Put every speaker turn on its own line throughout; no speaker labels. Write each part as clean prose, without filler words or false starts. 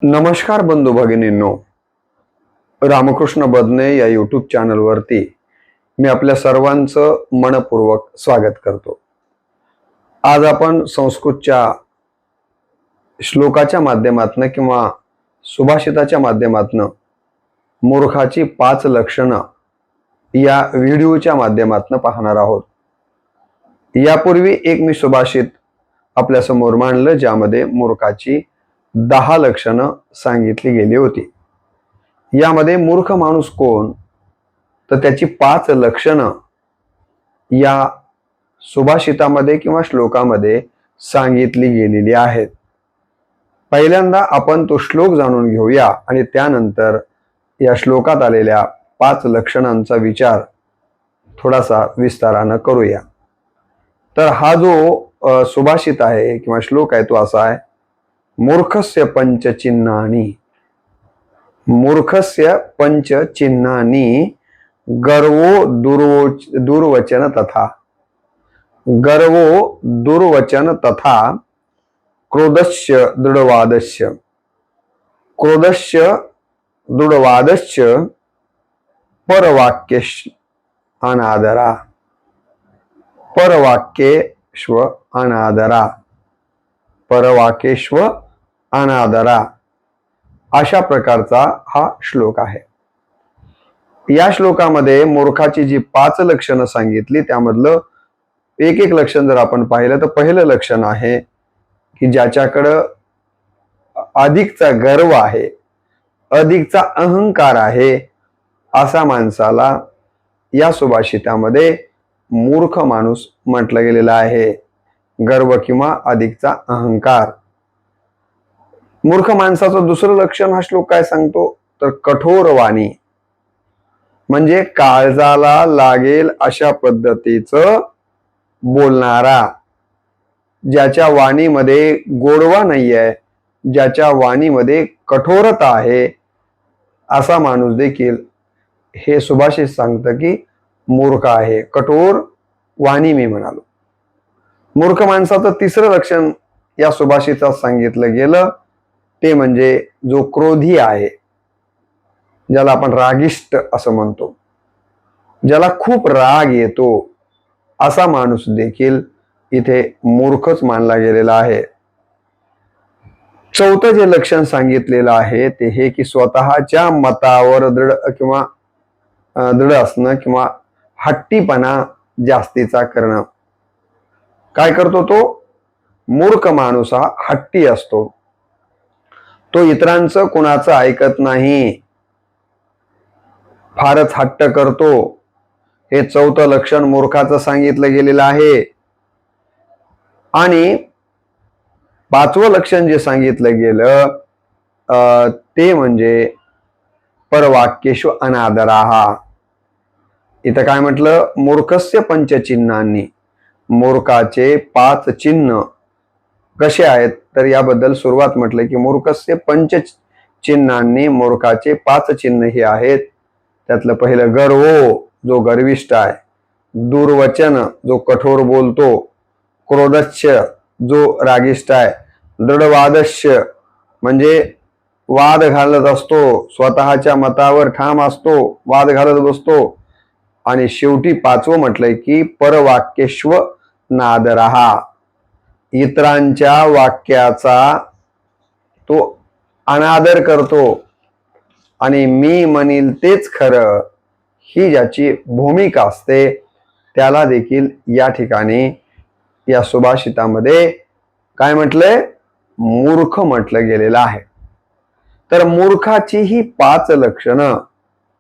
नमस्कार बंधू भगिनींनो, रामकृष्ण बदने या यूट्यूब चॅनलवरती मी आपल्या सर्वांचं मनपूर्वक स्वागत करतो. आज आपण संस्कृतच्या श्लोकाच्या माध्यमातून किंवा सुभाषिताच्या माध्यमातून मूर्खाची 5 लक्षणं या व्हिडिओच्या माध्यमातून पाहणार आहोत. यापूर्वी एक मी सुभाषित आपल्या समोर मांडलं ज्यामध्ये मूर्खाची 10 लक्षणं सांगितली गेली होती. यामध्ये मूर्ख माणूस कोण, तर त्याची 5 लक्षणं या सुभाषितामध्ये किंवा श्लोकामध्ये सांगितली गेलेली आहेत. पहिल्यांदा आपण तो श्लोक जाणून घेऊया आणि त्यानंतर या श्लोकात आलेल्या 5 लक्षणांचा विचार थोडासा विस्तारानं करूया. तर हा जो सुभाषित आहे किंवा श्लोक आहे तो असा आहे, मूर्खस्य पंचचिन्हानि, मूर्खस्य पंचचिन्हानि गर्वो दुर्वचन तथा, गर्वो दुर्वचन तथा क्रोधस्य दृढवादस्य, क्रोधस्य दृढवादस्य परवाक्यस्य अनादरा, परवाक्येष्व अनादरा, परवाक्येष्व अनादरा अशा प्रकारचा हा श्लोक आहे. या श्लोकामध्ये मूर्खाची जी 5 लक्षणं सांगितली त्यामधलं एक एक लक्षण जर आपण पाहिलं तर पहिलं लक्षण आहे की ज्याच्याकडं अधिकचा गर्व आहे, अधिकचा अहंकार आहे, असा माणसाला या सुभाषितामध्ये मूर्ख माणूस म्हटलं गेलेलं आहे. गर्व किंवा अधिकचा अहंकार. मूर्ख माणसाचं दुसरं लक्षण हा श्लोक काय सांगतो तर कठोर वाणी, म्हणजे काळजाला लागेल अशा पद्धतीचं बोलणारा, ज्याच्या वाणीमध्ये गोडवा नाही आहे, ज्याच्या वाणीमध्ये कठोरता आहे, असा माणूस देखील हे सुभाषित सांगतं की मूर्ख आहे. कठोर वाणी मी म्हणालो. मूर्ख माणसाचं तिसरं लक्षण या सुभाषितात सांगितलं गेलं ते म्हणजे जो क्रोधी आहे, ज्याला आपण रागिष्ट असं म्हणतो, ज्याला खूप राग येतो, असा माणूस देखील इथे मूर्खच मानला गेलेला आहे. चौथं जे लक्षण सांगितलेलं आहे ते हे की स्वतःच्या मतावर दृढ असणं किंवा हट्टीपणा जास्तीचा करणं. काय करतो तो मूर्ख माणूस हा हट्टी असतो, तो इतरांचं कुणाचं ऐकत नाही, फारच हट्ट करतो. हे चौथं लक्षण मूर्खाचं सांगितलं गेलेलं आहे. आणि 5वं लक्षण जे सांगितलं गेलं ते म्हणजे परवाक्येषु अनादराः. इथं काय म्हटलं, मूर्खस्य पंचचिन्हांनी, मूर्खाचे 5 चिन्ह कसे आहेत तर याबद्दल सुरुवात म्हटलं की मूर्खस्य पंचचिन्हांनी, मूर्खाचे 5 चिन्ह हे आहेत. त्यातलं पहिलं गर्वो, जो गर्विष्ठ आहे, दुर्वचन, जो कठोर बोलतो, क्रोधस्य, जो रागिष्ठ आहे, दृढवादस्य, म्हणजे वाद घालत असतो, स्वतःच्या मतावर ठाम असतो, वाद घालत बसतो. आणि शेवटी 5वं म्हटलंय की परवाक्येष्व नादरः, इतरांच्या वाक्याचा तो अनादर करतो आणि मी म्हणील तेच खरं ही ज्याची भूमिका असते त्याला देखील या ठिकाणी या सुभाषितामध्ये काय म्हटलंय, मूर्ख म्हटलं गेलेलं आहे. तर मूर्खाची ही 5 लक्षणं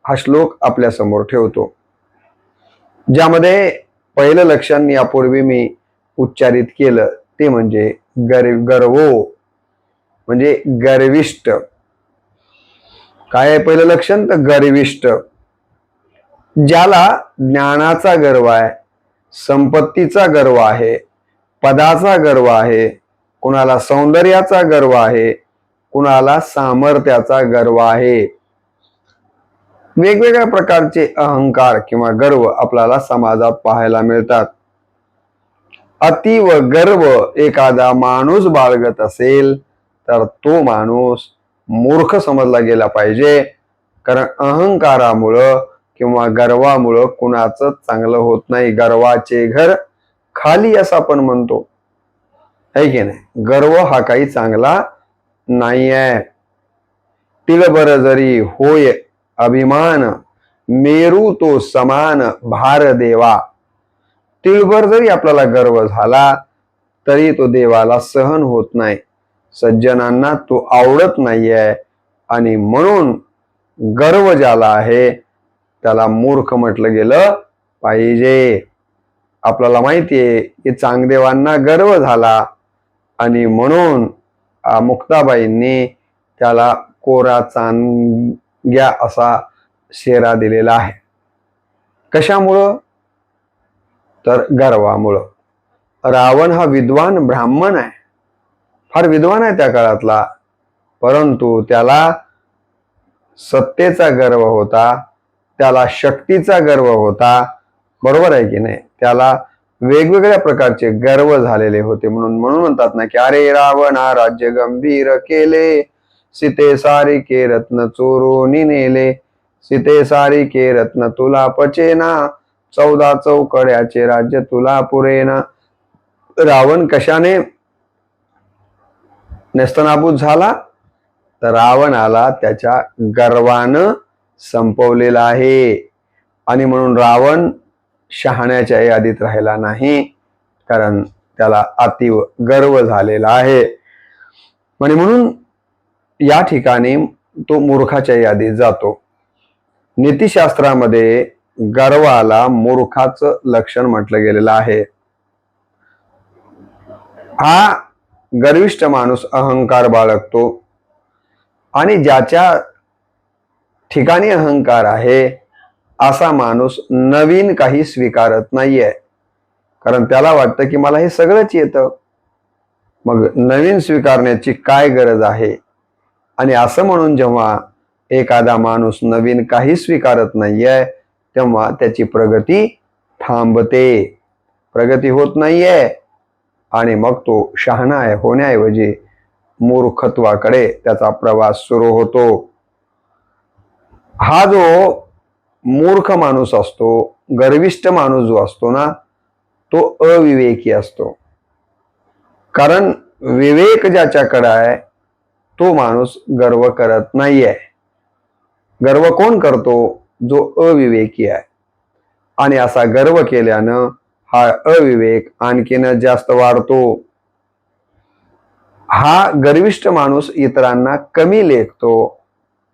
हा श्लोक आपल्या समोर ठेवतो. ज्यामध्ये पहिलं लक्षण यापूर्वी मी उच्चारित केलं ते म्हणजे गर्वो, म्हणजे गर्विष्ठ. काय आहे पहिलं लक्षण तर गर्विष्ठ. ज्याला ज्ञानाचा गर्व आहे, संपत्तीचा गर्व आहे, पदाचा गर्व आहे, कुणाला सौंदर्याचा गर्व आहे, कुणाला सामर्थ्याचा गर्व आहे. वेगवेगळ्या प्रकारचे अहंकार किंवा गर्व आपल्याला समाजात पाहायला मिळतात. अतीव गर्व एखादा माणूस बाळगत असेल तर तो माणूस मूर्ख समजला गेला पाहिजे, कारण अहंकारामुळं किंवा गर्वामुळं कुणाचं चांगलं होत नाही. गर्वाचे घर खाली असं आपण म्हणतो, है की नाही? गर्व हा काही चांगला नाही आहे. तिळभर जरी होय अभिमान, मेरू तो समान भार देवा. तिळभर जरी आपल्याला गर्व झाला तरी तो देवाला सहन होत नाही, सज्जनांना तो आवडत नाहीये. आणि म्हणून गर्व ज्याला आहे त्याला मूर्ख म्हटलं गेलं पाहिजे. आपल्याला माहितीये की चांगदेवांना गर्व झाला आणि म्हणून मुक्ताबाईंनी त्याला कोरा चांग्या असा शेरा दिलेला आहे. कशामुळं? तर गर्वामुळं. रावण हा विद्वान ब्राह्मण आहे, फार विद्वान आहे त्या काळातला, परंतु त्याला सत्तेचा गर्व होता, त्याला शक्तीचा गर्व होता. बरोबर आहे की नाही? त्याला वेगवेगळ्या प्रकारचे गर्व झालेले होते. म्हणून म्हणतात ना की अरे रावणा राज्य गंभीर केले, सीते सारिके रत्न चोरून नेले, सीते सारिके रत्न तुला पचेना, 14 चौकड्याचे राज्य तुला पुरेना. रावण कशाने नेस्तनाबूत झाला? तर रावणाला त्याच्या गर्वानं संपवलेला आहे. आणि म्हणून रावण शहाण्याच्या यादीत राहिला नाही, कारण त्याला अतिव गर्व झालेला आहे. आणि म्हणून या ठिकाणी तो मूर्खाच्या यादीत जातो. नीतिशास्त्रामध्ये गर्वाला मूर्खाचं लक्षण म्हटलं गेलेलं आहे. हा गर्विष्ठ माणूस अहंकार बाळगतो आणि ज्याच्या ठिकाणी अहंकार आहे असा माणूस नवीन काही स्वीकारत नाहीये, कारण त्याला वाटतं की मला हे सगळंच येतं, मग नवीन स्वीकारण्याची काय गरज आहे. आणि असं म्हणून जेव्हा एखादा माणूस नवीन काही स्वीकारत नाहीये तेव्हा त्याची प्रगती थांबते, प्रगती होत नाहीये. आणि मग तो शहाणा होण्याऐवजी मूर्खत्वाकडे त्याचा प्रवास सुरू होतो. हा जो मूर्ख माणूस असतो, गर्विष्ठ माणूस जो असतो ना, तो अविवेकी असतो. कारण विवेक ज्याच्याकडे आहे तो माणूस गर्व करत नाहीये. गर्व कोण करतो? जो अविवेकी आहे. आणि असा गर्व केल्यानं हा अविवेक आणखीन जास्त वाढतो. हा गर्विष्ठ माणूस इतरांना कमी लेखतो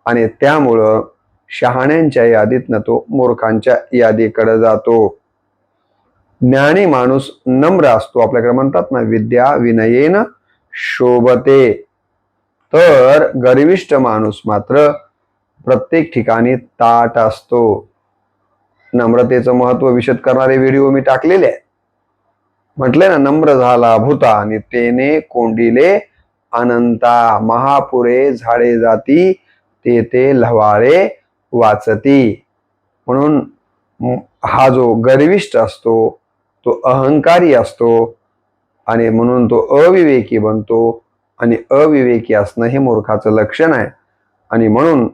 आणि त्यामुळं शहाण्यांच्या यादीतनं तो मूर्खांच्या यादीकडे जातो. ज्ञानी माणूस नम्र असतो. आपल्याकडे म्हणतात ना, विद्या विनयेन शोभते. तर गर्विष्ठ माणूस मात्र प्रत्येक ठिकाणी ताठ असतो. नम्रतेचं महत्व विशद करणारे व्हिडिओ मी टाकलेले आहे. म्हटले ना, नम्र झाला भूता आणि तेने कोंडिले अनंता, महापुरे झाडे जाती ते लवाळे वाचती. म्हणून हा जो गर्विष्ठ असतो तो अहंकारी असतो आणि म्हणून तो अविवेकी बनतो. आणि अविवेकी असणं हे मूर्खाचं लक्षण आहे. आणि म्हणून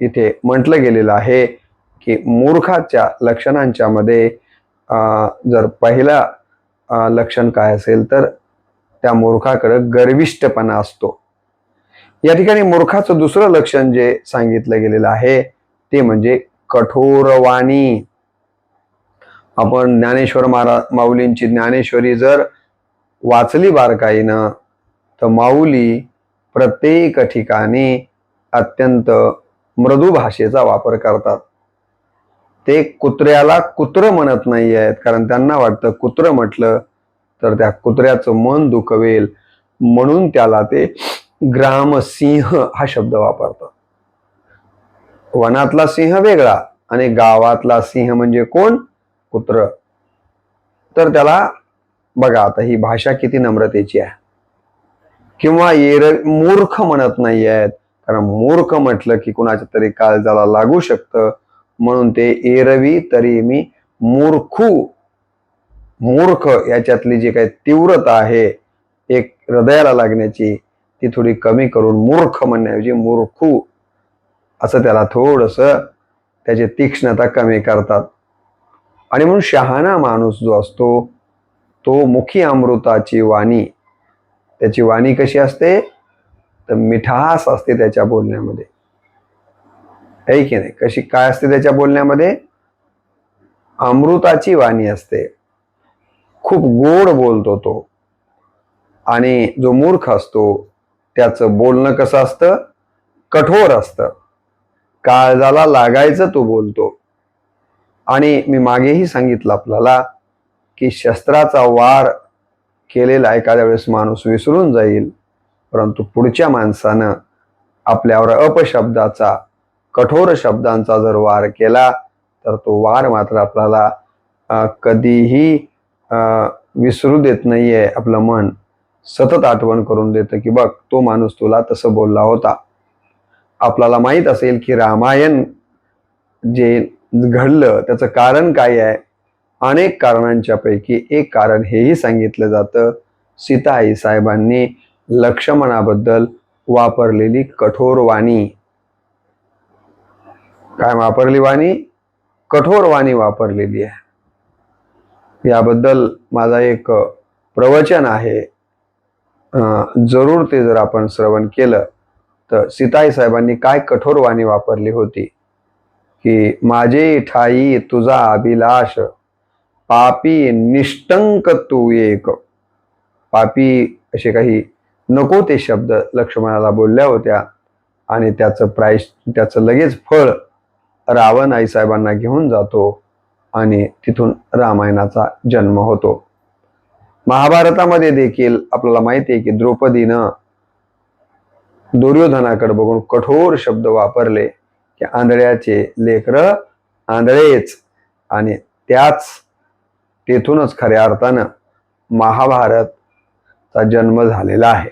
इथे म्हटलं गेलेलं आहे की मूर्खाच्या लक्षणांच्या मध्ये जर पहिला लक्षण काय असेल तर त्या मूर्खाकडे गर्विष्ठपणा असतो. या ठिकाणी मूर्खाचं दुसरं लक्षण जे सांगितलं गेलेलं आहे ते म्हणजे कठोरवाणी. आपण ज्ञानेश्वर माऊलींची ज्ञानेश्वरी जर वाचली बारकाईनं तर माऊली प्रत्येक ठिकाणी अत्यंत मृदू भाषेचा वापर करतात. ते कुत्र्याला कुत्र म्हणत नाही आहेत, कारण त्यांना वाटतं कुत्र म्हटलं तर त्या कुत्र्याचं मन दुखवेल, म्हणून त्याला ते ग्रामसिंह हा शब्द वापरतात. वनातला सिंह वेगळा आणि गावातला सिंह म्हणजे कोण? कुत्र. तर त्याला बघा आता ही भाषा किती नम्रतेची आहे. किंवा मूर्ख म्हणत नाही आहेत, कारण मूर्ख म्हटलं की कुणाच्या तरी काळजाला लागू शकतं, म्हणून ते एरवी तरी मी मूर्ख याच्यातली जी काही तीव्रता आहे एक हृदयाला लागण्याची ती थोडी कमी करून मूर्ख म्हणण्याऐवजी मूर्खू असं त्याला थोडंसं त्याची तीक्ष्णता कमी करतात. आणि म्हणून शहाणा माणूस जो असतो तो मुखी अमृताची वाणी, त्याची वाणी कशी असते तर मिठास असते त्याच्या बोलण्यामध्ये, आहे की नाही? कशी काय असते त्याच्या बोलण्यामध्ये? अमृताची वाणी असते, खूप गोड बोलतो तो. आणि जो मूर्ख असतो त्याचं बोलणं कसं असतं? कठोर असतं, काळजाला लागायचं तो बोलतो. आणि मी मागेही सांगितलं आपल्याला की शस्त्राचा वार केलेला एखाद्या वेळेस माणूस विसरून जाईल, परंतु पुढच्या माणसानं आपल्यावर अपशब्दाचा, कठोर शब्दांचा जर वार केला तर तो वार मात्र आपल्याला कधीही विसरू देत नाहीये. आपलं मन सतत आठवण करून देतं की बघ तो माणूस तुला तसं बोलला होता. आपल्याला माहित असेल की रामायण जे घडलं त्याचं कारण काय आहे? अनेक कारणांच्या पैकी एक कारण हेही सांगितलं जातं, सीता आई साहेबांनी लक्ष्मणाबद्दल वापरलेली कठोर वाणी. काय वापरली वाणी? कठोर वाणी वापरलेली आहे. याबद्दल माझा एक प्रवचन आहे, जरूर ते जर आपण श्रवण केलं तर सीताई साहेबांनी काय कठोर वाणी वापरली होती की माझे ठाई तुझा अभिलाष, पापी निष्टंक तू एक. पापी असे काही नको ते शब्द लक्ष्मणाला बोलल्या होत्या आणि त्याचं लगेच फळ रावण आईसाहेबांना घेऊन जातो आणि तिथून रामायणाचा जन्म होतो. महाभारतामध्ये देखील आपल्याला माहिती आहे की द्रौपदीनं दुर्योधनाकडे बघून कठोर शब्द वापरले की आंधळ्याचे लेकरं आंधळेच, आणि तेथूनच खऱ्या अर्थानं महाभारतचा जन्म झालेला आहे.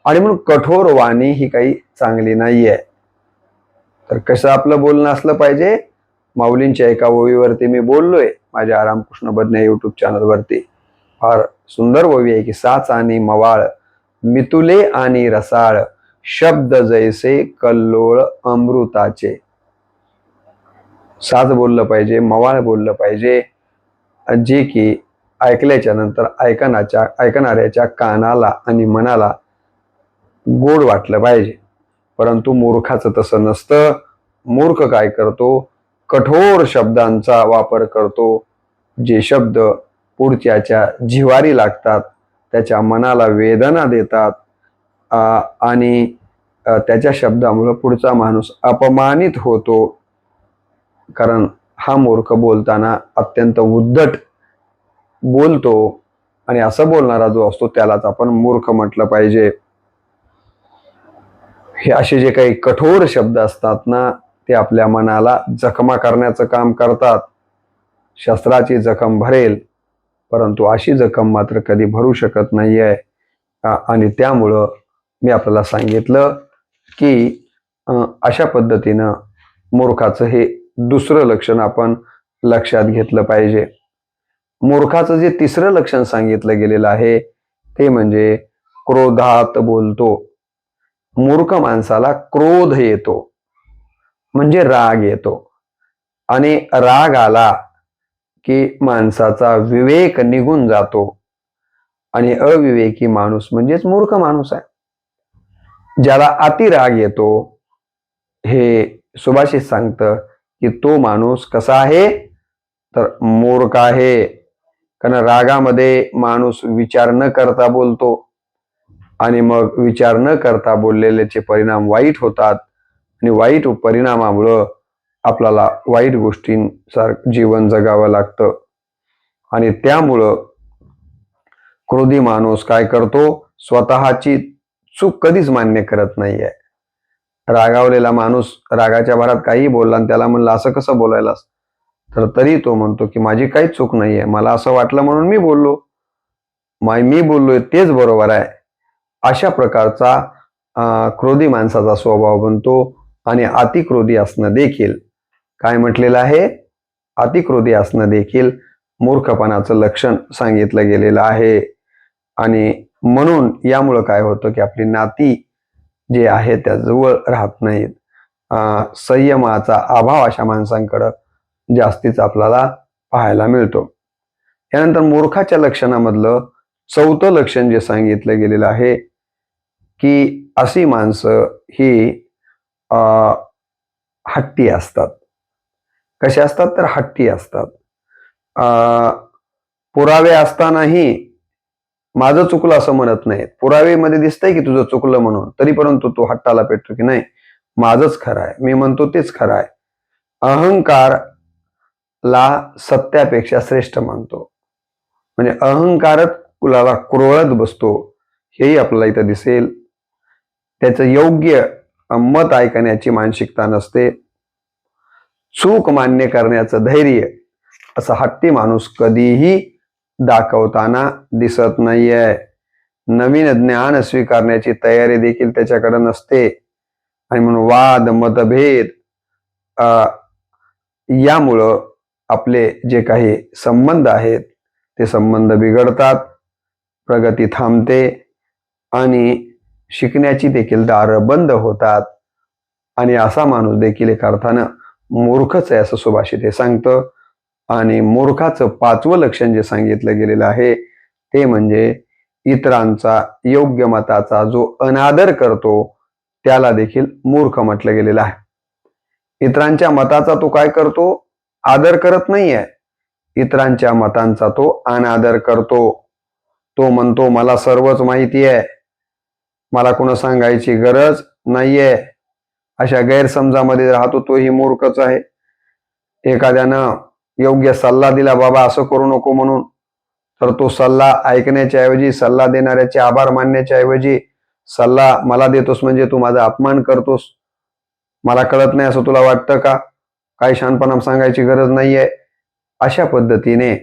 आणि म्हणून कठोर वाणी ही काही चांगली नाहीये. तर कसं आपलं बोलणं असलं पाहिजे? माऊलींच्या एका ओवीवरती मी बोललोय माझ्या रामकृष्ण बदने युट्यूब चॅनलवरती. फार सुंदर ओवी आहे की साच आणि मवाळ, मितुले आणि रसाळ, शब्द जैसे कल्लोळ अमृताचे. साच बोललं पाहिजे, मवाळ बोललं पाहिजे, जे की ऐकल्याच्या नंतर ऐकणाऱ्याच्या कानाला आणि मनाला गोड वाटलं पाहिजे. परंतु मूर्खाचं तसं नसतं. मूर्ख काय करतो? कठोर शब्दांचा वापर करतो, जे शब्द पुढच्याच्या जिव्हारी लागतात, त्याच्या मनाला वेदना देतात आणि त्याच्या शब्दामुळे पुढचा माणूस अपमानित होतो. कारण हा मूर्ख बोलताना अत्यंत उद्धट बोलतो आणि असं बोलणारा जो असतो त्यालाच आपण मूर्ख म्हटलं पाहिजे. हे असे जे काही कठोर शब्द असतात ना, ते आपल्या मनाला जखमा करण्याचं काम करतात. शस्त्राची जखम भरेल, परंतु अशी जखम मात्र कधी भरू शकत नाहीये. आणि त्यामुळं मी आपल्याला सांगितलं की अशा पद्धतीनं मूर्खाचं हे दुसरं लक्षण आपण लक्षात घेतलं पाहिजे. मूर्खाचं जे तिसरं लक्षण सांगितलं गेलेलं आहे ते म्हणजे क्रोधात बोलतो. मूर्ख माणसाला क्रोध येतो, म्हणजे राग येतो, आणि राग आला की माणसाचा विवेक निघून जातो, आणि अविवेकी माणूस म्हणजेच मूर्ख माणूस आहे. ज्याला अतिराग येतो हे सुभाषित सांगतं की तो माणूस कसा आहे तर मूर्ख आहे. कारण रागामध्ये माणूस विचार न करता बोलतो आणि मग विचार न करता बोललेल्याचे परिणाम वाईट होतात, आणि वाईट परिणामामुळं आपल्याला वाईट गोष्टींसारखं जीवन जगावं लागतं. आणि त्यामुळं क्रोधी माणूस काय करतो? स्वतःची चूक कधीच मान्य करत नाहीये. रागावलेला माणूस रागाच्या भरात काही बोलला आणि त्याला म्हणलं असं कसं बोलायलास, तर तरी तो म्हणतो की माझी काहीच चूक नाहीये, मला असं वाटलं म्हणून मी बोललो, मी बोललोय तेच बरोबर आहे. अशा प्रकारचा क्रोधी माणसाचा स्वभाव बनतो. आणि अतिक्रोधी असणं देखील, काय म्हटलेलं आहे? अतिक्रोधी असणं देखील मूर्खपणाचं लक्षण सांगितलं गेलेलं आहे. आणि म्हणून यामुळं काय होतं की आपली नाती जे आहे त्या जवळ राहत नाहीत. संयमाचा अभाव अशा माणसांकडं जास्तीच आपल्याला पाहायला मिळतो. यानंतर मूर्खाच्या लक्षणामधलं चौथं लक्षण जे सांगितलं गेलेलं आहे की अशी माणसं ही हट्टी असतात. कसे असतात तर हट्टी असतात. पुरावे असतानाही माझं चुकलं असं म्हणत नाहीत. पुरावेमध्ये दिसतंय की तुझं चुकलं म्हणून, तरी परंतु तो हट्टाला पेटतो की नाही माझंच खरं आहे, मी म्हणतो तेच खरं आहे. अहंकारला सत्यापेक्षा श्रेष्ठ मानतो. म्हणजे अहंकारच कुलाला कुरवळत बसतो, हेही आपल्याला इथं दिसेल. त्याचं योग्य मत ऐकण्याची मानसिकता नसते. चूक मान्य करण्याचं धैर्य असा हट्टी माणूस कधीही दाखवताना दिसत नाहीये. नवीन ज्ञान स्वीकारण्याची तयारी देखील त्याच्याकडे नसते. आणि म्हणून वाद मतभेद यामुळं आपले जे काही संबंध आहेत ते संबंध बिघडतात, प्रगती थांबते आणि शिकण्याची देखील दारं बंद होतात. आणि असा माणूस देखील एका अर्थानं मूर्खच आहे असं सुभाषित हे सांगतं. आणि मूर्खाचं पाचवं लक्षण जे सांगितलं गेलेलं आहे ते म्हणजे इतरांचा योग्य मताचा जो अनादर करतो त्याला देखील मूर्ख म्हटलं गेलेलं आहे. इतरांच्या मताचा तो काय करतो? आदर करत नाहीये. इतरांच्या मतांचा तो अनादर करतो. तो म्हणतो मला सर्वच माहिती आहे, मला कोण सांगायची गरज नाहीये. अशा गैरसमजामध्ये राहतो तोही मूर्खच आहे. एखाद्यानं योग्य सल्ला दिला, बाबा असं करू नको म्हणून, तर तो सल्ला ऐकण्याच्या ऐवजी, सल्ला देणाऱ्याचे आभार मानण्याच्या ऐवजी, सल्ला मला देतोस म्हणजे तू माझा अपमान करतोस, मला कळत नाही असं तुला वाटतं का, काही शहाणपणा सांगायची गरज नाहीये, अशा पद्धतीने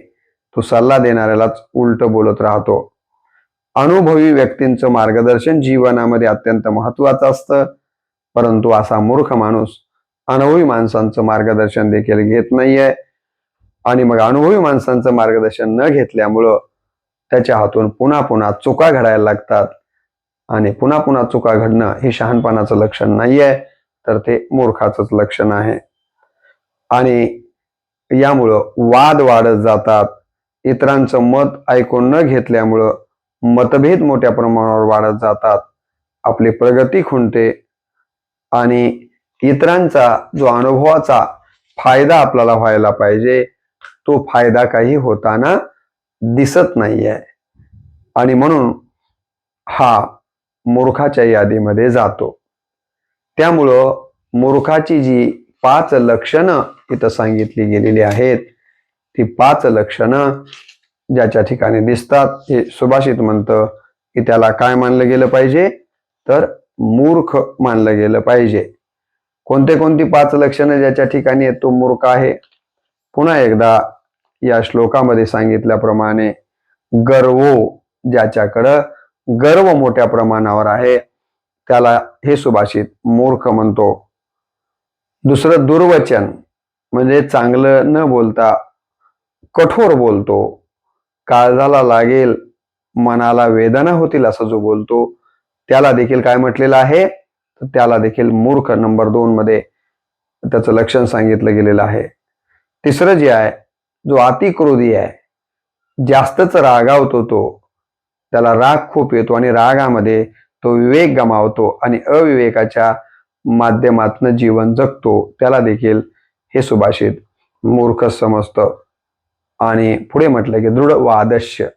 तो सल्ला देणाऱ्यालाच उलट बोलत राहतो. अनुभवी व्यक्तींचं मार्गदर्शन जीवनामध्ये अत्यंत महत्वाचं असतं, परंतु असा मूर्ख माणूस अनुभवी माणसांचं मार्गदर्शन देखील घेत नाहीये. आणि मग अनुभवी माणसांचं मार्गदर्शन न घेतल्यामुळं त्याच्या हातून पुन्हा पुन्हा चुका घडायला लागतात. आणि पुन्हा पुन्हा चुका घडणं हे शहाणपणाचं लक्षण नाहीये, तर ते मूर्खाचंच लक्षण आहे. आणि यामुळं वाद वाढत जातात. इतरांचं मत ऐकून न घेतल्यामुळं मतभेद मोठ्या प्रमाणावर वाढत जातात. आपली प्रगती खुंटते आणि इतरांचा जो अनुभवाचा फायदा आपल्याला व्हायला पाहिजे तो फायदा काही होताना दिसत नाहीये. आणि म्हणून हा मूर्खाच्या यादीमध्ये जातो. त्यामुळं मूर्खाची जी 5 लक्षणं इथं सांगितली गेलेली आहेत, ती 5 लक्षणं ज्याच्या ठिकाणी दिसतात हे सुभाषित म्हणतं की त्याला काय मानलं गेलं पाहिजे, तर मूर्ख मानलं गेलं पाहिजे. कोणती 5 लक्षणं ज्याच्या ठिकाणी आहेत तो मूर्ख आहे? पुन्हा एकदा या श्लोकामध्ये सांगितल्याप्रमाणे गर्व, ज्याच्याकडं गर्व मोठ्या प्रमाणावर आहे त्याला हे सुभाषित मूर्ख म्हणतो. दुसरं दुर्वचन, म्हणजे चांगलं न बोलता कठोर बोलतो, काळजाला लागेल, मनाला वेदना होतील असं जो बोलतो त्याला देखील काय म्हटलेलं आहे, तर त्याला देखील मूर्ख नंबर 2 मध्ये त्याचं लक्षण सांगितलं गेलेलं आहे. तिसरं जे आहे, जो अतिक्रोधी आहे, जास्तच रागावतो, त्याला राग खूप येतो आणि रागामध्ये तो विवेक गमावतो आणि अविवेकाच्या माध्यमातून जीवन जगतो, त्याला देखील हे सुभाषित मूर्ख समजतं. आणि पुढे म्हटलं की दृढ वादस्य,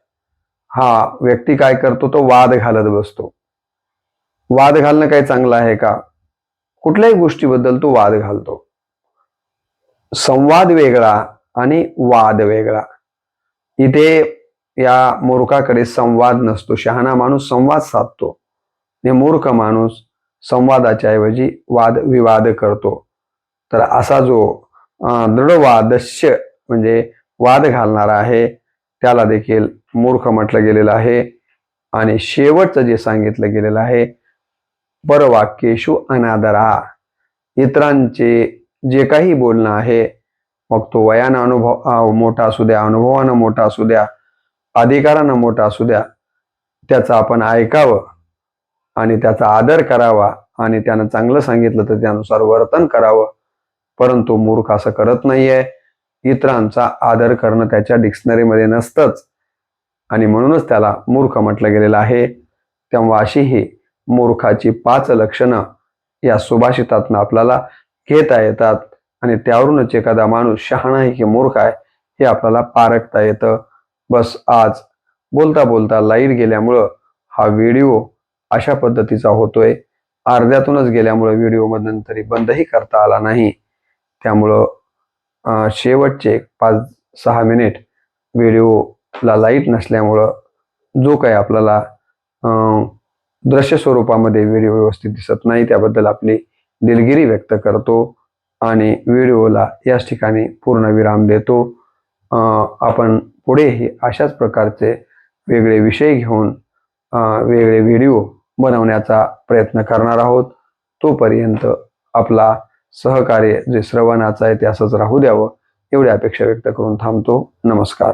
हा व्यक्ती काय करतो, तो वाद घालत बसतो. वाद घालणं काही चांगलं आहे का? कुठल्याही गोष्टीबद्दल तो वाद घालतो. संवाद वेगळा आणि वाद वेगळा. इथे या मूर्खाकडे संवाद नसतो. शहाणा माणूस संवाद साधतो आणि मूर्ख माणूस संवादाच्या ऐवजी वाद विवाद करतो. तर असा जो दृढ वादस्य म्हणजे वाद घालणारा आहे त्याला देखील मूर्ख म्हटलं गेलेलं आहे. आणि शेवटचं जे सांगितलं गेलेलं आहे, परवाक्येषु अनादरा, इतरांचे जे काही बोलणं आहे, मग तो वयानं मोठा असू द्या, अनुभवानं मोठा असू द्या, अधिकारानं मोठा असू द्या, त्याचं आपण ऐकावं आणि त्याचा आदर करावा आणि त्यानं चांगलं सांगितलं तर त्यानुसार वर्तन करावं. परंतु मूर्ख असं करत नाहीये. इतरांचा आदर करणं त्याच्या डिक्शनरीमध्ये नसतंच आणि म्हणूनच त्याला मूर्ख म्हटलं गेलेलं आहे. तेव्हा अशी ही मूर्खाची 5 लक्षणं या सुभाषितातनं आपल्याला घेता येतात आणि त्यावरूनच एखादा माणूस शहाणा आहे की मूर्ख आहे हे आपल्याला पारखता येतं. बस आज बोलता बोलता लाईट गेल्यामुळं हा व्हिडिओ अशा पद्धतीचा होतोय. अर्ध्यातूनच गेल्यामुळं व्हिडिओ मध्यंतरी बंदही करता आला नाही. त्यामुळं शेवटचे 5-6 मिनिट व्हिडिओला लाईट नसल्यामुळं जो काही आपल्याला दृश्य स्वरूपामध्ये व्हिडिओ व्यवस्थित दिसत नाही त्याबद्दल आपली दिलगिरी व्यक्त करतो आणि व्हिडिओला याच ठिकाणी पूर्णविराम देतो. आपण पुढेही अशाच प्रकारचे वेगळे विषय घेऊन वेगळे व्हिडिओ बनवण्याचा प्रयत्न करणार आहोत. तोपर्यंत आपला सहकार्य जे श्रवणाचं आहे ते असंच राहू द्यावं एवढी अपेक्षा व्यक्त करून थांबतो. नमस्कार.